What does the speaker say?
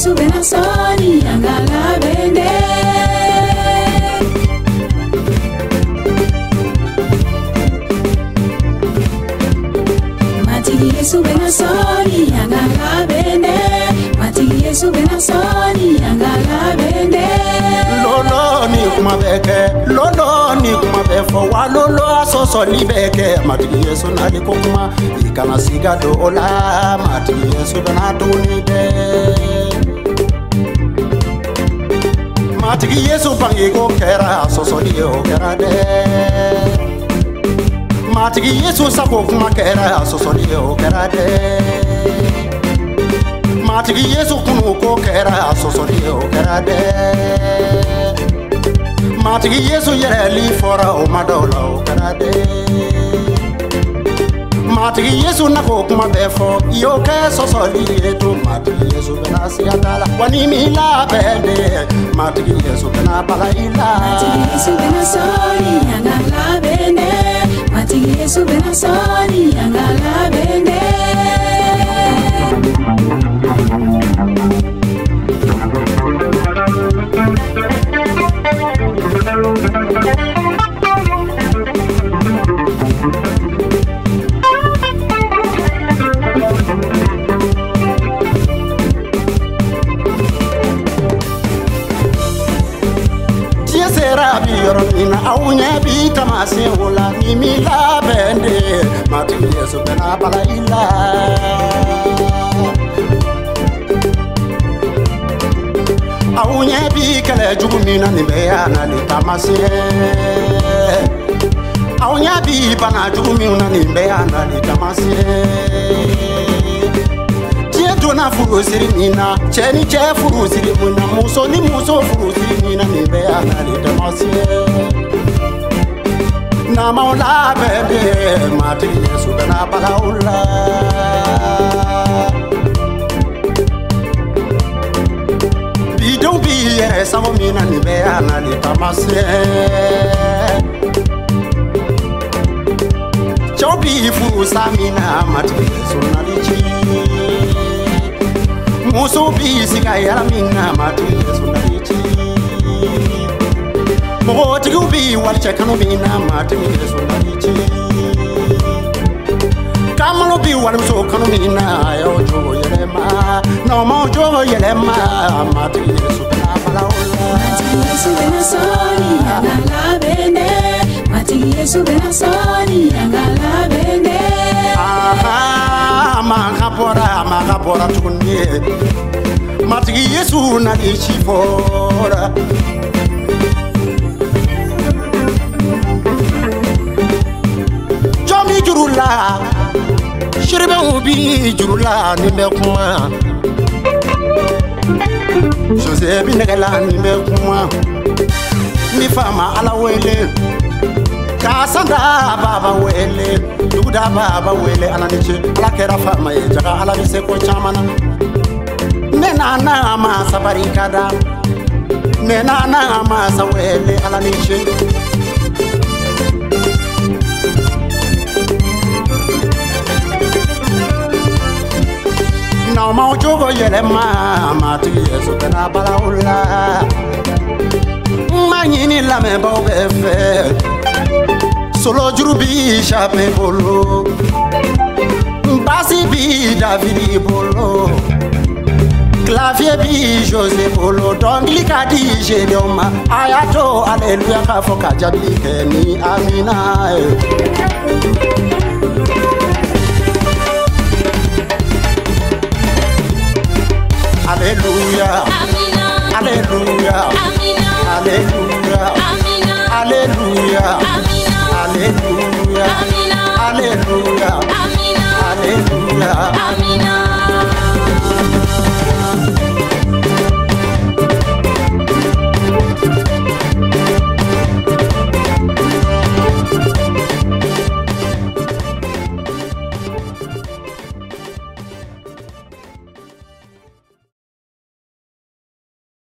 Yesu benasoni angala bende. Matigi Yesu benasoni angala bende. Matigi Yesu benasoni angala bende. Lolo ni kuma befo wa lolo asoso ni beke. Matigi Yesu nali kuma ikana siga dola. Matigi Yesu benatuni de. Matigi Yesu bangi go kera asoso ni o kera de. Matigi Yesu sako kuma kera asoso ni o kera de. Matigi Yesu kunu ko kera asoso ni o kera de. Matigi Yesu yereli fora o madola o karade. Matigi Yesu nako kuma befo yo ke sosoli eto. Matigi Yesu benasi adala wani mila bende. Matigi Yesu benabala ila. Matigi Yesu benasoni angala bende. Matigi Yesu benasoni angala bende. Yorina aunya bi tamasi wala ni mila bende. Matigi Yesu benabala ila. Aunya bi kale jugumina ni beana ni tamasi. Aunya bi bana jugumina ni beana ni tamasi. Na furu siri mina, cheni che furu siri mina, muso ni muso furu siri mina ni bea na ni demasi. Na maula bende, Matigi Yesu bena balaula. Bidon biye samo mina ni bea na ni tamasi. Chobi furu samina, Matigi Yesu na lichi. Muso bisi kaya mina Matigi Yesu nalichi. Moti ubi walichekano mina Matigi Yesu nalichi. Kamalo bi walimso kano mina yo jo yelema. No mo jo yelema Matigi Yesu benabala ola. Matigi Yesu benasoni angala bende. Matigi Yesu benasoni angala bende. Magabora tukunye. Matigi Yesu nalichi fora. Jomi jurula, shiribe ubi jurula ni mekuma. Jose binegala ni mekuma. Mi fama ala wele. Kasanda baba wele, duda baba wele ananiche. Ala kera fama ye jaga ala bise ko chamana. Nena na ma sabarikada. Nena na ma sawele ananiche. Na ma jogo yele ma Matigi Yesu bena balaula. Manyini la me bo befe. Solo jurubi chape bolo. Basi bi David bolo. Clavier bi José bolo. Donglika di Jedoma. Ayato alleluia kafoka jabike ni amina.